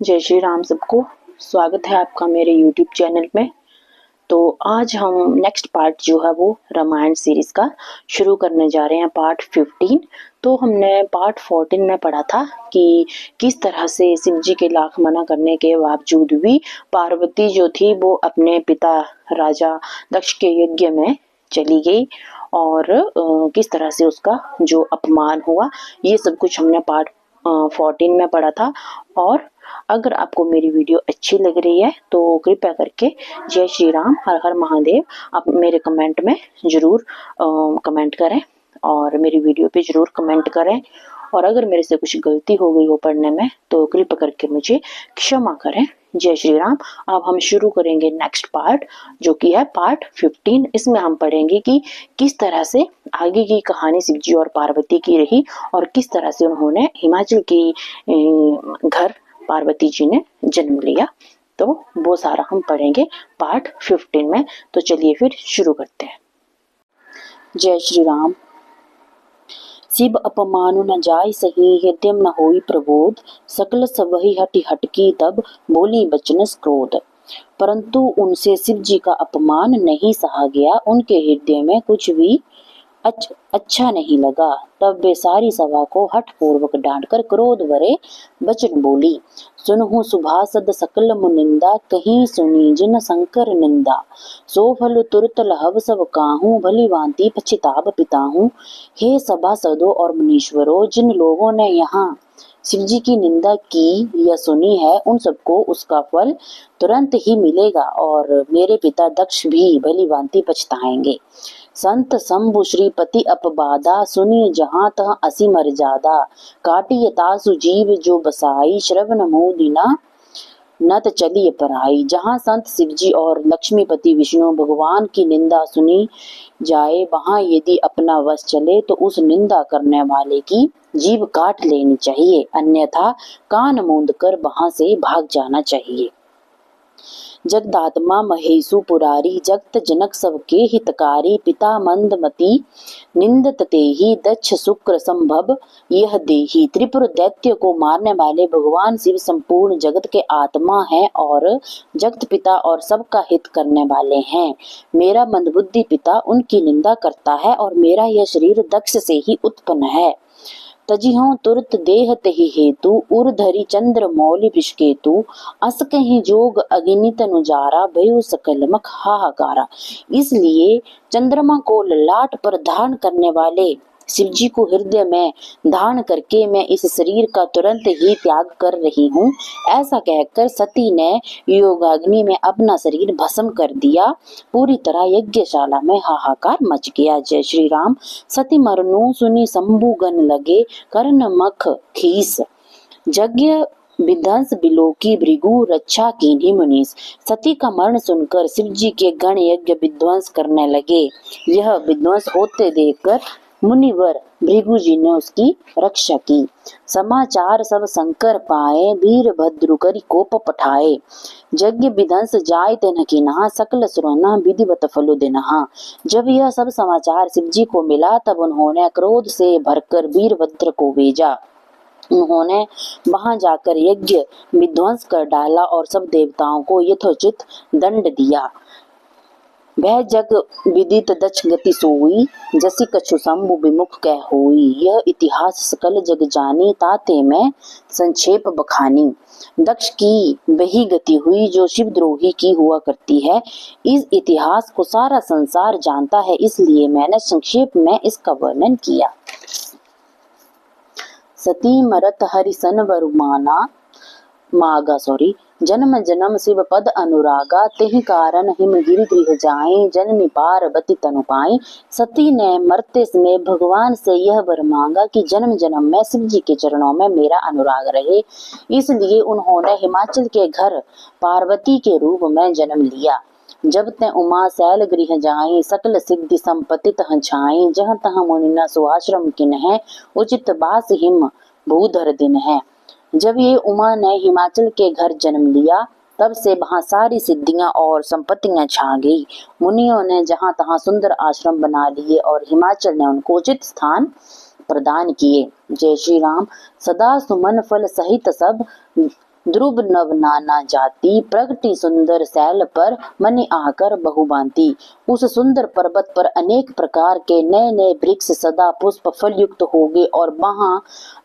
जय श्री राम सबको। स्वागत है आपका मेरे YouTube चैनल में। तो आज हम नेक्स्ट पार्ट जो है वो रामायण सीरीज का शुरू करने जा रहे हैं, पार्ट 15। तो हमने पार्ट 14 में पढ़ा था कि किस तरह से शिव जी के लाख मना करने के बावजूद भी पार्वती जो थी वो अपने पिता राजा दक्ष के यज्ञ में चली गई और किस तरह से उसका जो अपमान हुआ, ये सब कुछ हमने पार्ट 14 में पढ़ा था। और अगर आपको मेरी वीडियो अच्छी लग रही है तो कृपया करके जय श्री राम, हर हर महादेव आप मेरे कमेंट में जरूर कमेंट करें और मेरी वीडियो पे जरूर कमेंट करें। और अगर मेरे से कुछ गलती हो गई हो पढ़ने में तो कृपया करके मुझे क्षमा करें। जय श्री राम। अब हम शुरू करेंगे नेक्स्ट पार्ट जो कि है पार्ट 15। इसमें हम पढ़ेंगे कि किस तरह से आगे की कहानी शिव जी और पार्वती की रही और किस तरह से उन्होंने हिमाचल की घर पार्वती जी ने जन्म लिया। तो वो सारा हम पढ़ेंगे पार्ट 15 में। तो चलिए फिर शुरू करते हैं। जय श्री राम। शिव अपमानु न जाय सही, हृदय न होई प्रबोध, सकल सबहि हटि हटकी तब बोली बचनस क्रोध। परंतु उनसे शिव जी का अपमान नहीं सहा गया, उनके हृदय में कुछ भी अच्छा नहीं लगा। तब वे सारी सभा को हठ पूर्वक डांटकर क्रोध भरे वचन बोली, सुनहु सुभासद सकल मुनिंदा, कहीं सुनी जिन शंकर निंदा। सो फल तुरत लहव सब काहू, भली भांति पछिताब पिताहू। हे सभासदों और मुनीश्वरों, जिन लोगों ने यहाँ शिव जी की निंदा की या सुनी है, उन सबको उसका फल तुरंत ही मिलेगा और मेरे पिता दक्ष भी भली भांति पछताएंगे। संत शंभु श्रीपति अपबादा, सुनिए जहाँ तह असी मर्यादा। काटिय तासु जीव जो बसाई, श्रवण मोदिना नत चलिए पराई। जहाँ संत शिव जी और लक्ष्मीपति विष्णु भगवान की निंदा सुनी जाए, वहाँ यदि अपना वश चले तो उस निंदा करने वाले की जीभ काट लेनी चाहिए, अन्यथा कान मूंद कर वहाँ से भाग जाना चाहिए। जगदात्मा महेशु पुरारी, जगत जनक सबके हितकारी। पिता मंदमती निंदत तेहि, दक्ष शुक्र संभव यह देही। त्रिपुर दैत्य को मारने वाले भगवान शिव संपूर्ण जगत के आत्मा हैं और जगत पिता और सबका हित करने वाले हैं। मेरा मंदबुद्धि पिता उनकी निंदा करता है और मेरा यह शरीर दक्ष से ही उत्पन्न है। तजिहों तुरत देह तहि हेतु, उर्धरि चंद्र मौलि विषकेतु। अस कहीं जोग अगिनित अनुजारा, भयु सकल मख हाहाकारा। इसलिए चंद्रमा को ललाट पर धारण करने वाले शिव जी को हृदय में धारण करके मैं इस शरीर का तुरंत ही त्याग कर रही हूँ। ऐसा कहकर सती ने योगाग्नि में अपना शरीर भस्म कर दिया। पूरी तरह यज्ञशाला में हाहाकार मच गया। जय श्री राम। सती मरनु सुनी शंभु गन लगे, कर्ण मख खीस। यज्ञ विध्वंस बिलोकी भृगु, रक्षा कीन्ही मुनीस। सती का मरण सुनकर शिव जी के गण यज्ञ विध्वंस करने लगे। यह विध्वंस होते देखकर मुनिवर भृगु जी ने उसकी रक्षा की। समाचार सब शंकर पाए, वीर भद्रु करि कोप पठाए। यज्ञ विध्वंस जाय तेन कीन्हा, सकल सुरना विधिवत फलो देनहा। जब यह सब समाचार शिव जी को मिला तब उन्होंने क्रोध से भरकर वीरभद्र को भेजा। उन्होंने वहां जाकर यज्ञ विध्वंस कर डाला और सब देवताओं को यथोचित दंड दिया। वह जग विदित दक्ष गति सोई, जसी कछु शंभु विमुख कह होई। यह इतिहास सकल जग जानी, ताते में संक्षेप बखानी। दक्ष की वही गति हुई जो शिवद्रोही की हुआ करती है। इस इतिहास को सारा संसार जानता है, इसलिए मैंने संक्षेप में इसका वर्णन किया। सती मरत हरिसन वरुमाना मागा जन्म जन्म शिव पद अनुरागा, तेहि कारण हिमगिरि गृह जाए, जननी पार्वती तनु पाई। सती ने मरते समय भगवान से यह वर मांगा कि जन्म जन्म में शिव जी के चरणों में मेरा अनुराग रहे, इसलिए उन्होंने हिमाचल के घर पार्वती के रूप में जन्म लिया। जब ते उमा शैल गृह जाई, सकल सिद्धि संपत्ति तह छाई। जहाँ तहाँ मुनिना सुआश्रम किन है, उचित बास हिम भूधर दिन है। जब ये उमा ने हिमाचल के घर जन्म लिया तब से वहाँ सारी सिद्धियां और संपत्तियां छा गई। मुनियों ने जहाँ तहाँ सुंदर आश्रम बना लिए और हिमाचल ने उनको उचित स्थान प्रदान किए। जय श्री राम। सदा सुमन फल सहित सब ध्रुव नव नाना जाति, प्रगति सुंदर शैल पर, मन आकर बहुभांति। उस सुंदर पर्वत पर अनेक प्रकार के नए नए वृक्ष सदा पुष्प फल युक्त हो गए और वहां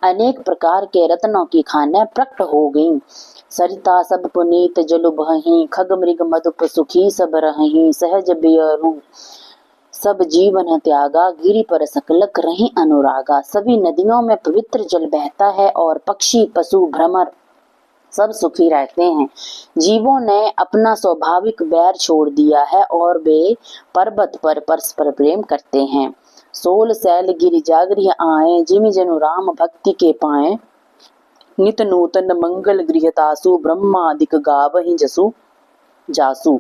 अनेक प्रकार के रत्नों की खानें प्रकट हो गईं। सरिता सब पुनीत जलु बहहीं, खग मृग मधुप सुखी सब रहहीं। सहज बियरु सब जीवन त्यागा, गिरि पर सकलक रही अनुरागा। सभी नदियों में पवित्र जल बहता है और पक्षी पशु भ्रमर सब सुखी रहते हैं। जीवों ने अपना स्वाभाविक बैर छोड़ दिया है और वे पर्वत पर परस्पर प्रेम करते हैं। सोल सैल गिरि जागृह आए, जिमि जनु राम भक्ति के पाए। नित नूतन मंगल गृहतासु, ब्रह्मादिक गावहि जसु जासु।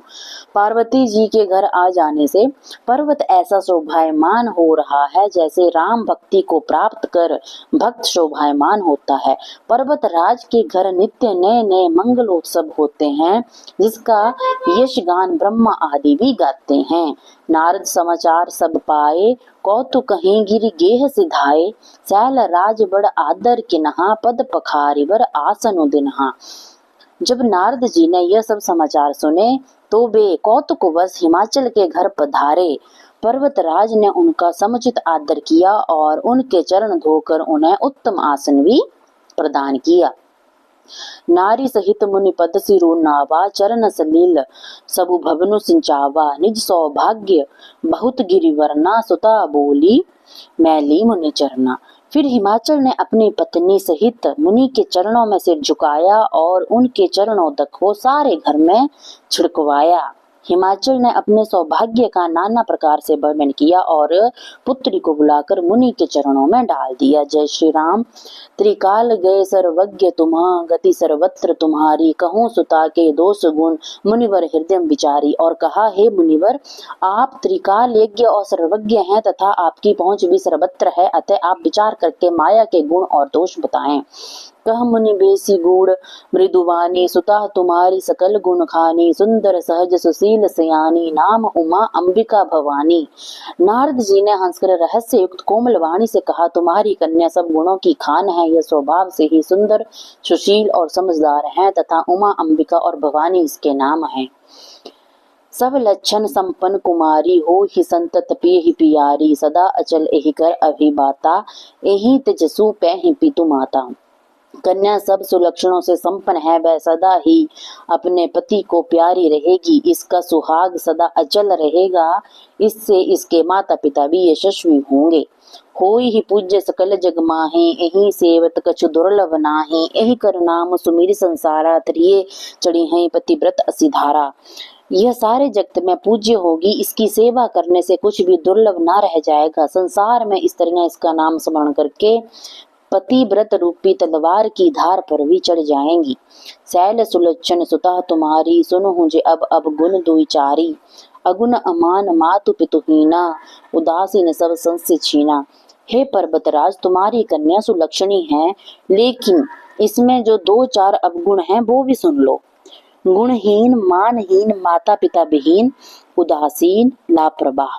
पार्वती जी के घर आ जाने से पर्वत ऐसा शोभायमान हो रहा है जैसे राम भक्ति को प्राप्त कर भक्त शोभायमान होता है। पर्वत राज के घर नित्य नए नए मंगलोत्सव होते हैं, जिसका यश गान ब्रह्मा आदि भी गाते हैं। नारद समाचार सब पाए, कौतुक कहीं गिरि गेह सिधाए। सैल राज बड़ आदर किन्हा, पद पखारिवर आसन दिन्हा। जब नारद जी ने यह सब समाचार सुने तो वे कौतुकवश हिमाचल के घर पधारे। पर्वतराज ने उनका समुचित आदर किया और उनके चरण धोकर उन्हें उत्तम आसन भी प्रदान किया। नारी सहित मुनि पद सिरु नावा, चरण सलील सबु भवनु सिंचावा। निज सौभाग्य बहुत गिरिवरना, सुता बोली मैली मुनि चरना। फिर हिमाचल ने अपनी पत्नी सहित मुनि के चरणों में सिर झुकाया और उनके चरणों तक को सारे घर में छिड़कवाया। हिमाचल ने अपने सौभाग्य का नाना प्रकार से वर्णन किया और पुत्री को बुलाकर मुनि के चरणों में डाल दिया। जय श्री राम। त्रिकाल गए सर्वज्ञ तुम्हा, गति सर्वत्र तुम्हारी। कहूँ सुता के दोष गुण, मुनिवर हृदय विचारी। और कहा, हे मुनिवर, आप त्रिकाल यज्ञ और सर्वज्ञ हैं तथा आपकी पहुंच भी सर्वत्र है, अतः आप विचार करके माया के गुण और दोष बताएं। कह मुनि बेसी गूढ़ मृदुवानी, सुता तुम्हारी सकल गुण खानी। सुंदर सहज सुशील सयानी, नाम उमा अंबिका भवानी। नारद जी ने हंसकर रहस्य युक्त कोमल वाणी से कहा, तुम्हारी कन्या सब गुणों की खान है। यह स्वभाव से ही सुंदर सुशील और समझदार है तथा उमा अंबिका और भवानी इसके नाम है। सब लक्षण संपन्न कुमारी, हो ही संतत पिय पियारी। सदा अचल एहि कर अभिबाता, एहि तेजसु पैहि पितु माता। कन्या सब सुलक्षणों से संपन्न है, वह सदा ही अपने पति को प्यारी रहेगी। इसका सुहाग सदा अचल रहेगा, इससे इसके माता पिता भी यशस्वी होंगे। होई ही पूज्य सकल जग माहे, एहि सेवत कछु दुर्लभ नाहि। एहि कर नाम सुमिर संसारा, तरिये चढ़ी हैं पतिव्रत असिधारा। यह सारे जगत में पूज्य होगी, इसकी सेवा करने से कुछ भी दुर्लभ ना रह जाएगा। संसार में स्त्रियां इसका नाम स्मरण करके पतिव्रत रूपी तलवार की धार पर भी चढ़ जाएंगी। शैल सुलक्षण सुता तुम्हारी, सुनहु जे अब गुण दुई चारी। अगुण अमान मातु पितुहीना, उदासीन सब संस्य छीना। हे पर्वतराज, तुम्हारी कन्या सुलक्षणी है, लेकिन इसमें जो दो चार अवगुण हैं वो भी सुन लो। गुणहीन, मानहीन, माता पिता विहीन, उदासीन, लापरवाह।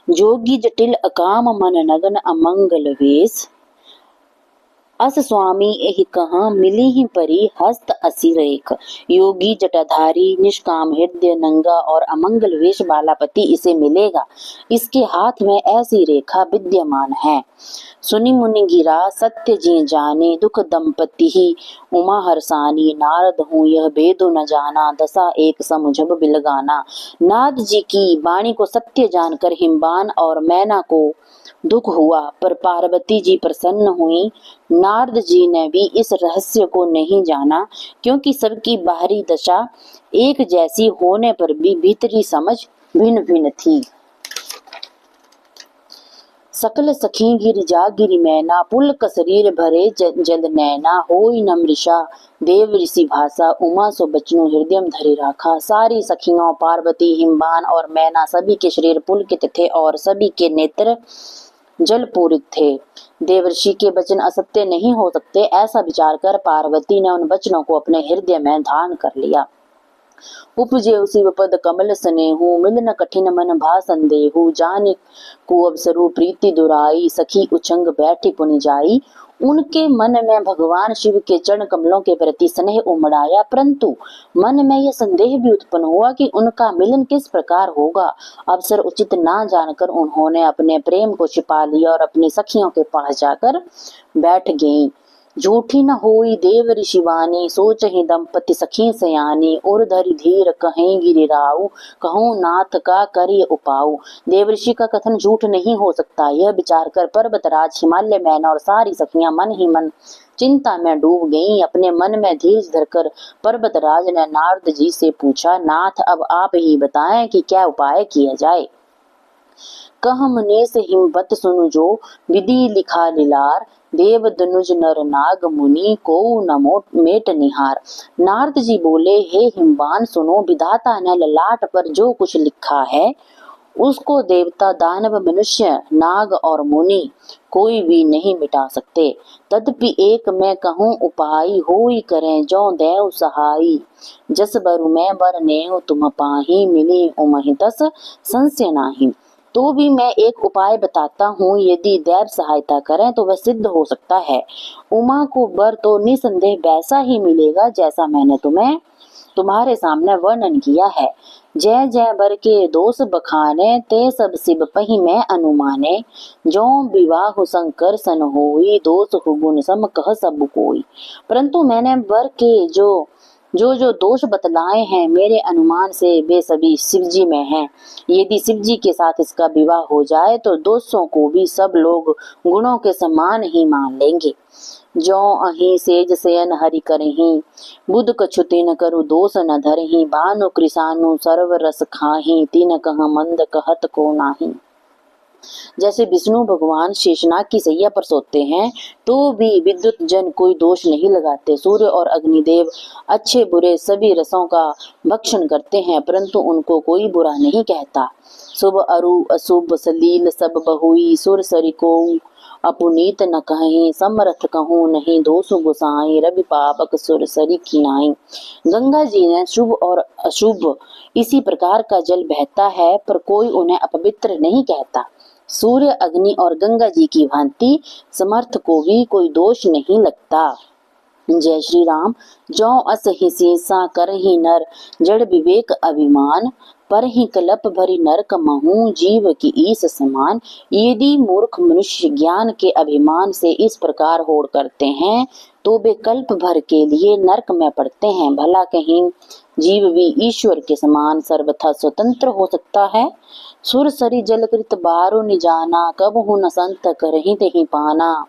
जोगी जटिल अकाम, मन नगन अमंगल वेश। अस स्वामी एहि कहाँ, मिली ही परी हस्त असी रेख। योगी जटाधारी, निष्काम हृदय, नंगा और अमंगल वेश वाला पति इसे मिलेगा। इसके हाथ में ऐसी रेखा विद्यमान है। सुनि मुनि गिरा सत्य जी जाने, दुख दंपति ही उमा हरसानी। नारद हूँ यह भेद न जाना, दशा एक समुझब बिलगाना। नारद जी की वाणी को सत्य जानकर हिमवान और मैना को दुख हुआ, पर पार्वती जी प्रसन्न हुई। नारद जी ने भी इस रहस्य को नहीं जाना, क्योंकि सबकी बाहरी दशा एक जैसी होने पर भी भीतरी समझ भिन्न भिन्न थी। सकल सखी गिर जा गिरि मैना, पुलक शरीर भरे जल नैना। होई न मृषा देव ऋषि भाषा, उमा सो बचनु हृदय धरि राखा। सारी सखियों पार्वती, हिमवान और मैना सभी के शरीर पुलकित थे और सभी के नेत्र जल पूरित थे। देवर्षि के वचन असत्य नहीं हो सकते, ऐसा विचार कर पार्वती ने उन वचनों को अपने हृदय में धारण कर लिया। उपजे शिव पद कमल स्नेहु, मिलन कठिन मन भा संदेहु। जाने को अवसरु प्रीति दुराई, सखी उछंग बैठी पुनि जाई। उनके मन में भगवान शिव के चरण कमलों के प्रति स्नेह उमड़ आया, परंतु मन में यह संदेह भी उत्पन्न हुआ कि उनका मिलन किस प्रकार होगा। अवसर उचित ना जानकर उन्होंने अपने प्रेम को छिपा लिया और अपनी सखियों के पास जाकर बैठ गईं। झूठी न होई देव ऋषि वाणी, सोच ही दंपति सखी सयानी, और धरि धीर कहें गिरिराऊ, कहूँ नाथ का करिय उपाऊ। देव ऋषि का कथन झूठ नहीं हो सकता, यह विचार कर पर्वतराज हिमालय मैना और सारी सखियां मन ही मन चिंता में डूब गईं। अपने मन में धीरज धरकर पर्वतराज ने नारद जी से पूछा, नाथ अब आप ही बताएं कि क्या उपाय किया जाए। कह मनेस हिमवत सुनु जो, विधि लिखा लीलार, देव दनुज नर नाग मुनि को न मेट निहार। नारद जी बोले, हे हिमवान सुनो, विधाता ने ललाट पर जो कुछ लिखा है उसको देवता दानव मनुष्य नाग और मुनि कोई भी नहीं मिटा सकते। तदपि एक मैं कहूँ उपाय, होई करें जो देव सहाई। जस बरु मैं बर नेव तुम पाही, मिली उमहि तस संशय नाही। तो भी मैं एक उपाय बताता हूँ, यदि देव सहायता करें तो वह सिद्ध हो सकता है। उमा को वर तो निसंदेह वैसा ही मिलेगा जैसा मैंने तुम्हारे सामने वर्णन किया है। जय जय बर के दोष बखाने, ते सब शिव पही मैं अनुमाने। जो विवाह शंकर सन होई, दोष हो गुण सम कह सब कोई। परंतु मैंने वर के जो दोष बतलाए हैं, मेरे अनुमान से वे सभी शिवजी में हैं। यदि शिवजी के साथ इसका विवाह हो जाए तो दोषों को भी सब लोग गुणों के समान ही मान लेंगे। जो अहि सेज सेयन हरि करही, बुध कछुति न करु दोष न धरही। भानु कृसानु सर्व रस खाही, तीन कह मंद कहत को नाही। जैसे विष्णु भगवान शेषनाग की सैया पर सोते हैं तो भी विद्युत जन कोई दोष नहीं लगाते। सूर्य और अग्निदेव अच्छे बुरे सभी रसों का भक्षण करते हैं, परंतु उनको कोई बुरा नहीं कहता। शुभ अरु अशुभ सलील सब बहुई, सुर सरि को अपुनीत न कहीं। समरथ कहूँ नहीं दोष गुसाई, रवि पापक सुर सरि कीनाई। गंगा जी ने शुभ और अशुभ इसी प्रकार का जल बहता है, पर कोई उन्हें अपवित्र नहीं कहता। सूर्य अग्नि और गंगा जी की भांति समर्थ को भी कोई दोष नहीं लगता। जय श्री राम। जो अस ही शीसा कर ही नर, जड़ विवेक अभिमान, पर ही कलप भरी नरक महू, जीव की ईस समान। यदि मूर्ख मनुष्य ज्ञान के अभिमान से इस प्रकार होड़ करते हैं तो वे कल्प भर के लिए नरक में पड़ते हैं। भला कहीं जीव भी ईश्वर के समान सर्वथा स्वतंत्र हो सकता है। सुर सरी जलकृत बारो निजाना, कब हूँ न संत करही तेहि पाना।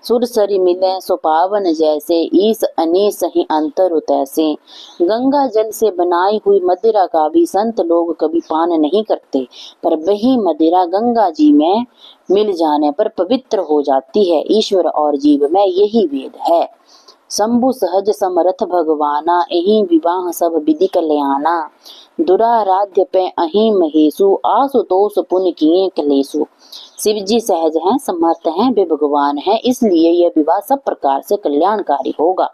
सुर सरी मिले सो पावन जैसे, ईस अनीस ही अंतर तैसे। गंगा जल से बनाई हुई मदिरा का भी संत लोग कभी पान नहीं करते, पर वही मदिरा गंगा जी में मिल जाने पर पवित्र हो जाती है। ईश्वर और जीव में यही भेद है। शंभु सहज समरथ भगवाना, एहि विवाह सब विधि कल्याणा। दुराराध्य पे अहि महेशु, आशुतोष पुण्य किए कलेशु। शिव जी सहज हैं, समर्थ हैं, वे भगवान हैं, इसलिए यह विवाह सब प्रकार से कल्याणकारी होगा।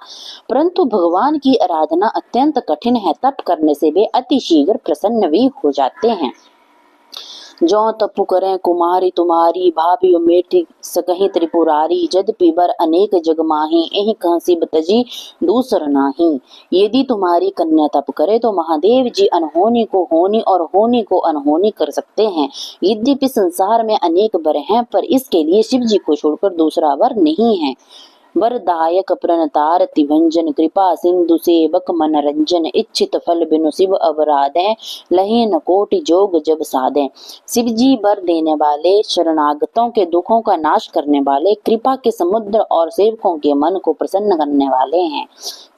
परंतु भगवान की आराधना अत्यंत कठिन है, तप करने से वे अति शीघ्र प्रसन्न भी हो जाते हैं। जो तपु करें कुमारी तुम्हारी, भाभी मेटी सकही त्रिपुरारी। जदपि बर अनेक जग माही, एहि कहसी बतजी दूसर नाही। यदि तुम्हारी कन्या तप करे तो महादेव जी अनहोनी को होनी और होनी को अनहोनी कर सकते हैं। यद्यपि संसार में अनेक वर हैं, पर इसके लिए शिव जी को छोड़कर दूसरा वर नहीं है। वरदायक प्रणतार तिभंजन, कृपा सिंधु सेवक मनरंजन। इच्छित फल बिनु शिव अवराधे, लहे न कोटि जोग जब साधे। शिव जी वर देने वाले, शरणागतों के दुखों का नाश करने वाले, कृपा के समुद्र और सेवकों के मन को प्रसन्न करने वाले हैं।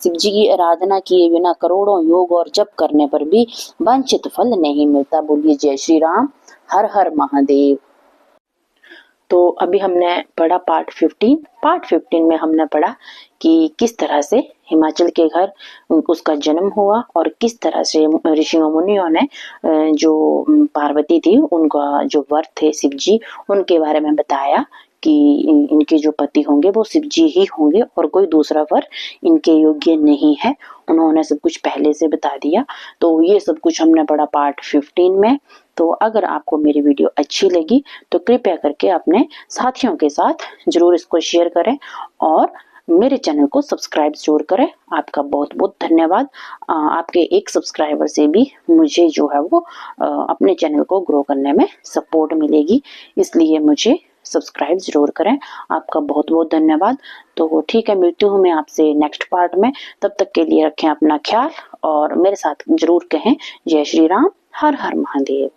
शिव जी की आराधना किए बिना करोड़ों योग और जप करने पर भी वांछित फल नहीं मिलता। बोलिए जय श्री राम। हर हर महादेव। तो अभी हमने पढ़ा पार्ट 15 में हमने पढ़ा कि किस तरह से हिमाचल के घर उसका जन्म हुआ और किस तरह से ऋषियों मुनियों ने जो पार्वती थी उनका जो वर थे शिव जी उनके बारे में बताया कि इनके जो पति होंगे वो शिव जी ही होंगे और कोई दूसरा वर इनके योग्य नहीं है। उन्होंने सब कुछ पहले से बता दिया। तो ये सब कुछ हमने पढ़ा पार्ट 15 में। तो अगर आपको मेरी वीडियो अच्छी लगी तो कृपया करके अपने साथियों के साथ जरूर इसको शेयर करें और मेरे चैनल को सब्सक्राइब जरूर करें। आपका बहुत बहुत धन्यवाद। आपके एक सब्सक्राइबर से भी मुझे जो है वो अपने चैनल को ग्रो करने में सपोर्ट मिलेगी, इसलिए मुझे सब्सक्राइब जरूर करें। आपका बहुत बहुत धन्यवाद। तो ठीक है, मिलती हूँ मैं आपसे नेक्स्ट पार्ट में। तब तक के लिए रखें अपना ख्याल और मेरे साथ जरूर कहें जय श्री राम, हर हर महादेव।